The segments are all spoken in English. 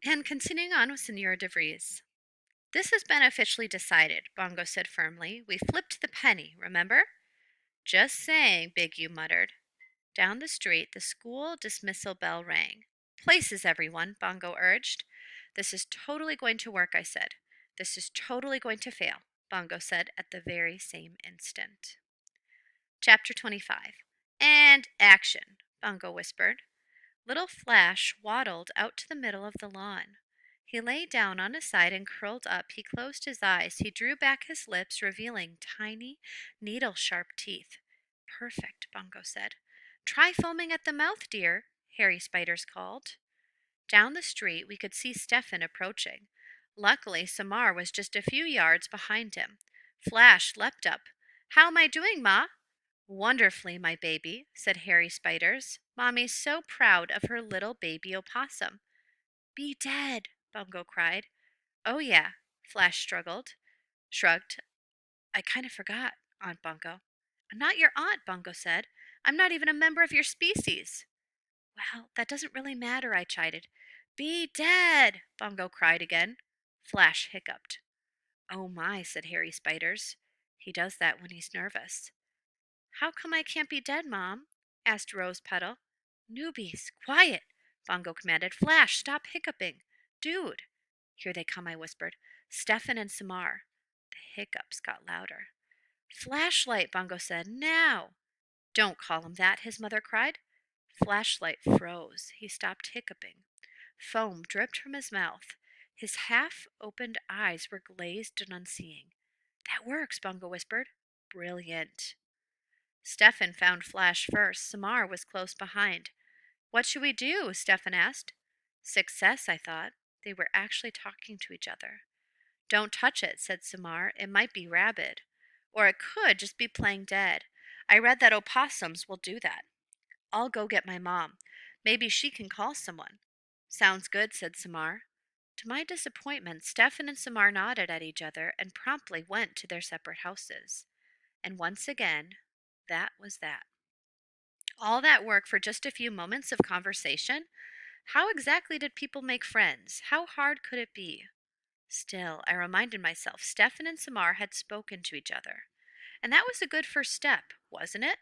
And continuing on with Senora DeVries. This has been officially decided, Bongo said firmly. We flipped the penny, remember? Just saying, Big U muttered. Down the street, the school dismissal bell rang. Places, everyone, Bongo urged. This is totally going to work, I said. This is totally going to fail, Bongo said at the very same instant. Chapter 25. And action, Bongo whispered. Little Flash waddled out to the middle of the lawn. He lay down on his side and curled up. He closed his eyes. He drew back his lips, revealing tiny, needle-sharp teeth. Perfect, Bongo said. Try foaming at the mouth, dear, Harry Spiders called. Down the street, we could see Stefan approaching. Luckily, Samar was just a few yards behind him. Flash leapt up. How am I doing, Ma? Wonderfully, my baby, said Harry Spiders. Mommy's so proud of her little baby opossum. Be dead, Bungo cried. Oh, yeah, Flash shrugged. I kind of forgot, Aunt Bungo. I'm not your aunt, Bungo said. I'm not even a member of your species. Well, that doesn't really matter, I chided. Be dead, Bungo cried again. Flash hiccuped. Oh my, said Harry Spiders. He does that when he's nervous. How come I can't be dead, Mom? Asked Rose Petal. Newbies, quiet, Bongo commanded. Flash, stop hiccuping. Dude. Here they come, I whispered. Stefan and Samar. The hiccups got louder. Flashlight, Bongo said. Now. Don't call him that, his mother cried. Flashlight froze. He stopped hiccuping. Foam dripped from his mouth. His half-opened eyes were glazed and unseeing. That works, Bongo whispered. Brilliant. Stefan found Flash first. Samar was close behind. What should we do? Stefan asked. Success, I thought. They were actually talking to each other. Don't touch it, said Samar. It might be rabid. Or it could just be playing dead. I read that opossums will do that. I'll go get my mom. Maybe she can call someone. Sounds good, said Samar. To my disappointment, Stefan and Samar nodded at each other and promptly went to their separate houses. And once again, that was that. All that work for just a few moments of conversation? How exactly did people make friends? How hard could it be? Still, I reminded myself, Stefan and Samar had spoken to each other. And that was a good first step, wasn't it?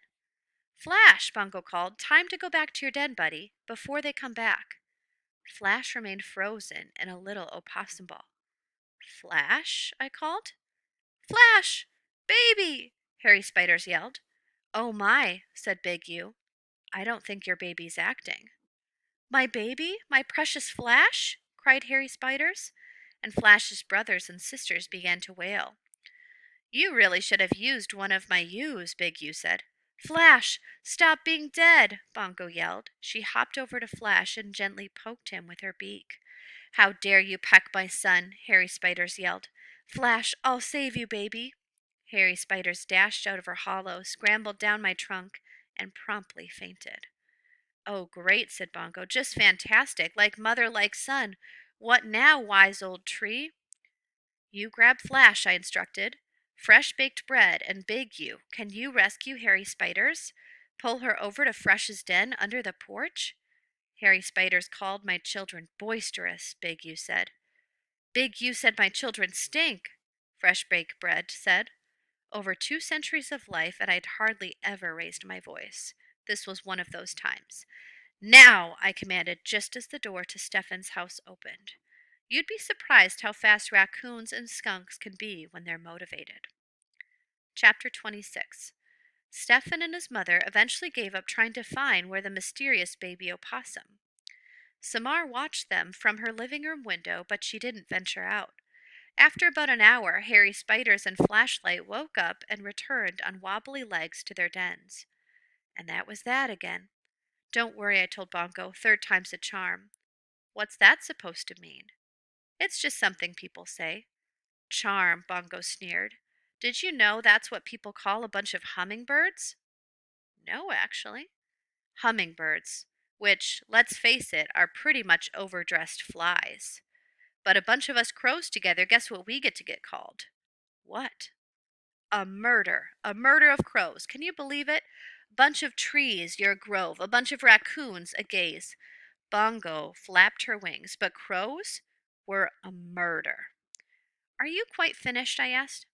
Flash, Bungo called. Time to go back to your den, buddy, before they come back. Flash remained frozen in a little opossum ball. Flash, I called. Flash! Baby! Harry Spiders yelled. Oh my, said Big U. I don't think your baby's acting. My baby? My precious Flash? Cried Harry Spiders, and Flash's brothers and sisters began to wail. You really should have used one of my U's, Big U said. Flash, stop being dead, Bongo yelled. She hopped over to Flash and gently poked him with her beak. How dare you peck my son, Harry Spiders yelled. Flash, I'll save you, baby. Harry Spiders dashed out of her hollow, scrambled down my trunk, and promptly fainted. Oh, great, said Bongo. Just fantastic. Like mother, like son. What now, wise old tree? You grab Flash, I instructed. Fresh baked bread and Big U. Can you rescue Harry Spiders? Pull her over to Fresh's den under the porch? Harry Spiders called my children boisterous, Big U said. Big U said my children stink, Fresh Baked Bread said. Over 2 centuries of life, and I'd hardly ever raised my voice. This was one of those times. Now, I commanded just as the door to Stefan's house opened. You'd be surprised how fast raccoons and skunks can be when they're motivated. Chapter 26. Stefan and his mother eventually gave up trying to find where the mysterious baby opossum. Samar watched them from her living room window, but she didn't venture out. After about an hour, Harry Spiders and Flashlight woke up and returned on wobbly legs to their dens. And that was that again. Don't worry, I told Bongo, 3rd time's a charm. What's that supposed to mean? It's just something people say. Charm, Bongo sneered. Did you know that's what people call a bunch of hummingbirds? No, actually. Hummingbirds, which, let's face it, are pretty much overdressed flies. But a bunch of us crows together, guess what we get called? What? A murder. A murder of crows. Can you believe it? Bunch of trees, your grove. A bunch of raccoons, a gaze. Bongo flapped her wings, but crows were a murder. Are you quite finished? I asked.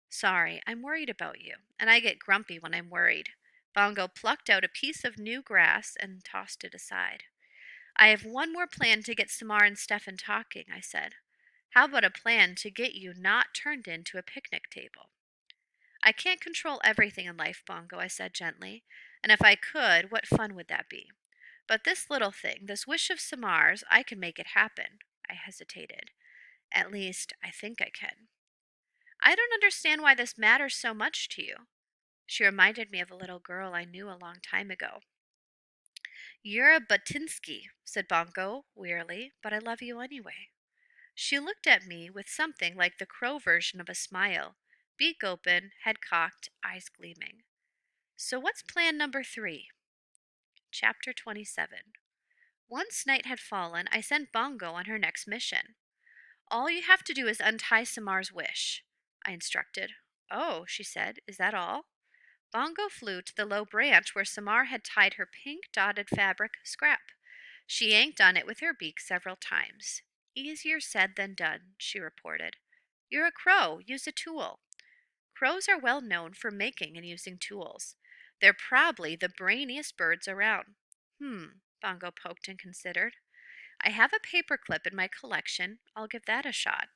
Sorry, I'm worried about you, and I get grumpy when I'm worried. Bongo plucked out a piece of new grass and tossed it aside. I have one more plan to get Samar and Stefan talking, I said. How about a plan to get you not turned into a picnic table? I can't control everything in life, Bongo, I said gently, and if I could, what fun would that be? But this little thing, this wish of Samar's, I can make it happen. I hesitated. At least, I think I can. I don't understand why this matters so much to you. She reminded me of a little girl I knew a long time ago. You're a Batinsky, said Bongo wearily, but I love you anyway. She looked at me with something like the crow version of a smile, beak open, head cocked, eyes gleaming. So what's plan number 3? Chapter 27. Once night had fallen, I sent Bongo on her next mission. All you have to do is untie Samar's wish, I instructed. Oh, she said, is that all? Bongo flew to the low branch where Samar had tied her pink dotted fabric scrap. She yanked on it with her beak several times. Easier said than done, she reported. You're a crow. Use a tool. Crows are well known for making and using tools. They're probably the brainiest birds around. Bongo poked and considered. I have a paper clip in my collection. I'll give that a shot.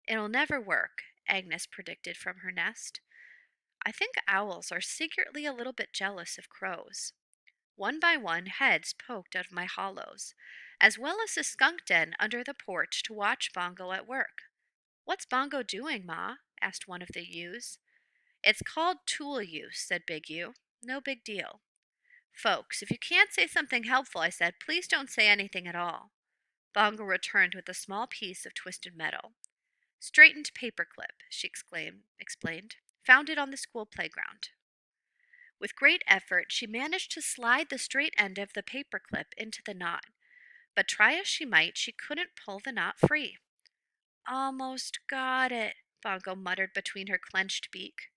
It'll never work, Agnes predicted from her nest. I think owls are secretly a little bit jealous of crows. One by one, heads poked out of my hollows, as well as a skunk den under the porch to watch Bongo at work. What's Bongo doing, Ma? Asked one of the ewes. It's called tool use, said Big Ewe. No big deal. Folks, if you can't say something helpful, I said, please don't say anything at all. Bongo returned with a small piece of twisted metal. Straightened paperclip, she explained. Found it on the school playground. With great effort, she managed to slide the straight end of the paperclip into the knot, but try as she might, she couldn't pull the knot free. Almost got it, Bongo muttered between her clenched beak.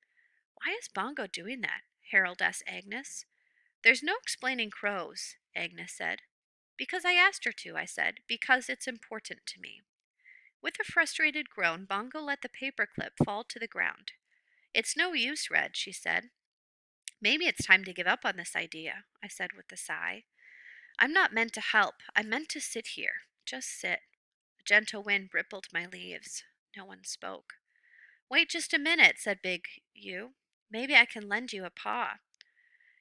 Why is Bongo doing that? Harold asked Agnes. There's no explaining crows, Agnes said. Because I asked her to, I said, because it's important to me. With a frustrated groan, Bongo let the paperclip fall to the ground. It's no use, Red, she said. Maybe it's time to give up on this idea, I said with a sigh. I'm not meant to help. I'm meant to sit here. Just sit. A gentle wind rippled my leaves. No one spoke. Wait just a minute, said Big Ewe. Maybe I can lend you a paw.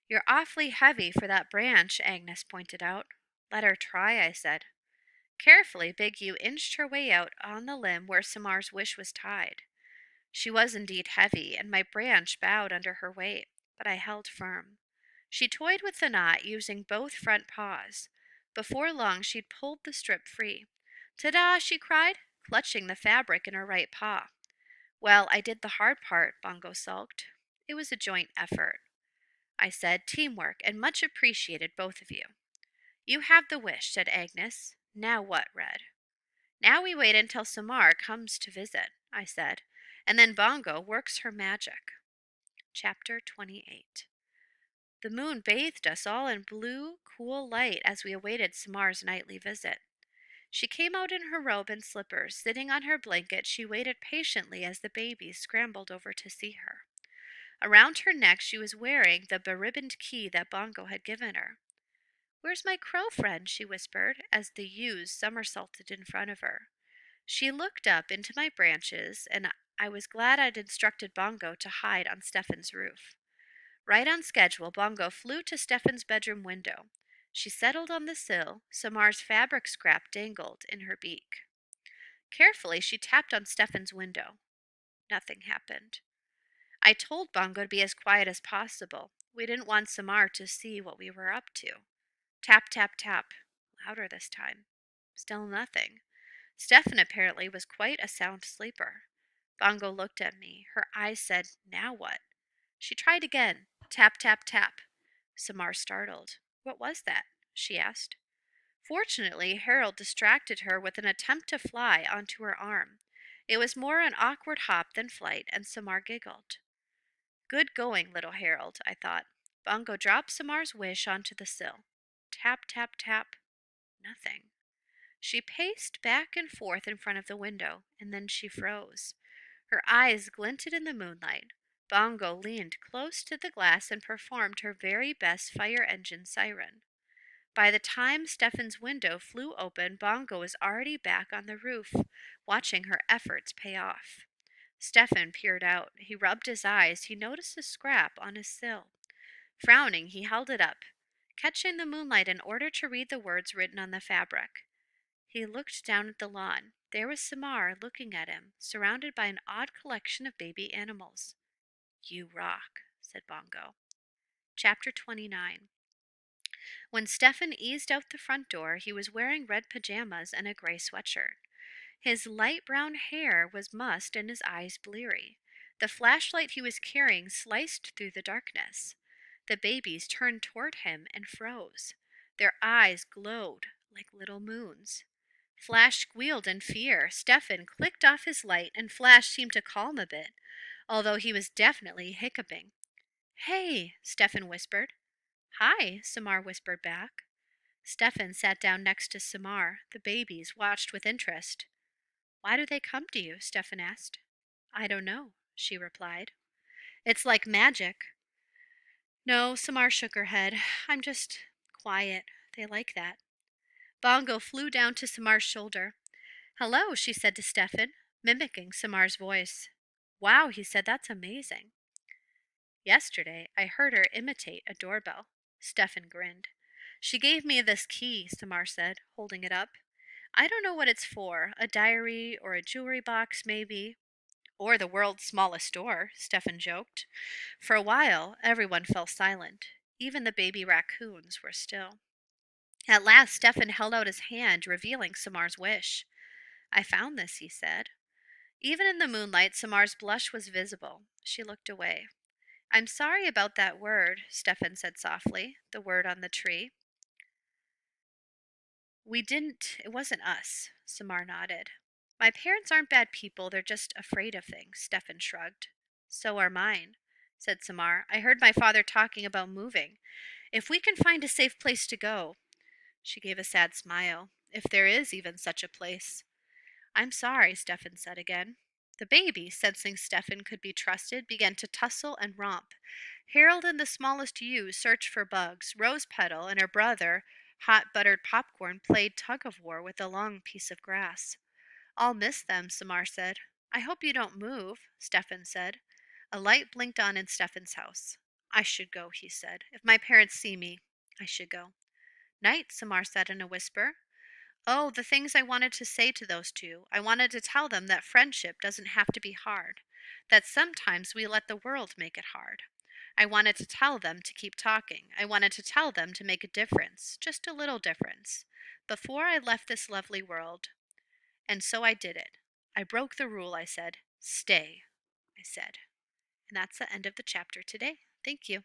You're awfully heavy for that branch, Agnes pointed out. Let her try, I said. Carefully, Big Ewe inched her way out on the limb where Samar's wish was tied. She was indeed heavy, and my branch bowed under her weight, but I held firm. She toyed with the knot, using both front paws. Before long, she'd pulled the strip free. Ta-da! She cried, clutching the fabric in her right paw. Well, I did the hard part, Bongo sulked. It was a joint effort. I said, teamwork, and much appreciated, both of you. You have the wish, said Agnes. Now what, Red? Now we wait until Samar comes to visit, I said, and then Bongo works her magic. Chapter 28. The moon bathed us all in blue, cool light as we awaited Samar's nightly visit. She came out in her robe and slippers. Sitting on her blanket, she waited patiently as the babies scrambled over to see her. Around her neck, she was wearing the beribboned key that Bongo had given her. Where's my crow friend? She whispered, as the ewes somersaulted in front of her. She looked up into my branches, and I was glad I'd instructed Bongo to hide on Stefan's roof. Right on schedule, Bongo flew to Stefan's bedroom window. She settled on the sill. Samar's fabric scrap dangled in her beak. Carefully, she tapped on Stefan's window. Nothing happened. I told Bongo to be as quiet as possible. We didn't want Samar to see what we were up to. Tap, tap, tap. Louder this time. Still nothing. Stefan apparently was quite a sound sleeper. Bongo looked at me. Her eyes said, now what? She tried again. Tap, tap, tap. Samar startled. What was that? She asked. Fortunately, Harold distracted her with an attempt to fly onto her arm. It was more an awkward hop than flight, and Samar giggled. Good going, little Harold, I thought. Bongo dropped Samar's wish onto the sill. Tap, tap, tap. Nothing. She paced back and forth in front of the window, and then she froze. Her eyes glinted in the moonlight. Bongo leaned close to the glass and performed her very best fire engine siren. By the time Stefan's window flew open, Bongo was already back on the roof, watching her efforts pay off. Stefan peered out. He rubbed his eyes. He noticed a scrap on his sill. Frowning, he held it up, catching the moonlight in order to read the words written on the fabric. He looked down at the lawn. There was Samar looking at him, surrounded by an odd collection of baby animals. You rock, said Bongo. Chapter 29. When Stefan eased out the front door, he was wearing red pajamas and a gray sweatshirt. His light brown hair was mussed and his eyes bleary. The flashlight he was carrying sliced through the darkness. The babies turned toward him and froze. Their eyes glowed like little moons. Flash squealed in fear. Stefan clicked off his light, and Flash seemed to calm a bit, although he was definitely hiccuping. Hey, Stefan whispered. Hi, Samar whispered back. Stefan sat down next to Samar. The babies watched with interest. Why do they come to you? Stefan asked. I don't know, she replied. It's like magic. No, Samar shook her head. I'm just quiet. They like that. Bongo flew down to Samar's shoulder. Hello, she said to Stefan, mimicking Samar's voice. Wow, he said, that's amazing. Yesterday, I heard her imitate a doorbell. Stefan grinned. She gave me this key, Samar said, holding it up. I don't know what it's for, a diary or a jewelry box, maybe. Or the world's smallest door, Stefan joked. For a while, everyone fell silent. Even the baby raccoons were still. At last, Stefan held out his hand, revealing Samar's wish. I found this, he said. Even in the moonlight, Samar's blush was visible. She looked away. I'm sorry about that word, Stefan said softly, the word on the tree. It wasn't us, Samar nodded. My parents aren't bad people, they're just afraid of things, Stefan shrugged. So are mine, said Samar. I heard my father talking about moving. If we can find a safe place to go. She gave a sad smile. If there is even such a place. I'm sorry, Stefan said again. The baby, sensing Stefan could be trusted, began to tussle and romp. Harold and the smallest ewe searched for bugs. Rose Petal and her brother, Hot Buttered Popcorn, played tug-of-war with a long piece of grass. I'll miss them, Samar said. I hope you don't move, Stefan said. A light blinked on in Stefan's house. I should go, he said. If my parents see me, I should go. Night, Samar said in a whisper. Oh, the things I wanted to say to those two. I wanted to tell them that friendship doesn't have to be hard, that sometimes we let the world make it hard. I wanted to tell them to keep talking. I wanted to tell them to make a difference, just a little difference, before I left this lovely world. And so I did it. I broke the rule, I said. Stay, I said. And that's the end of the chapter today. Thank you.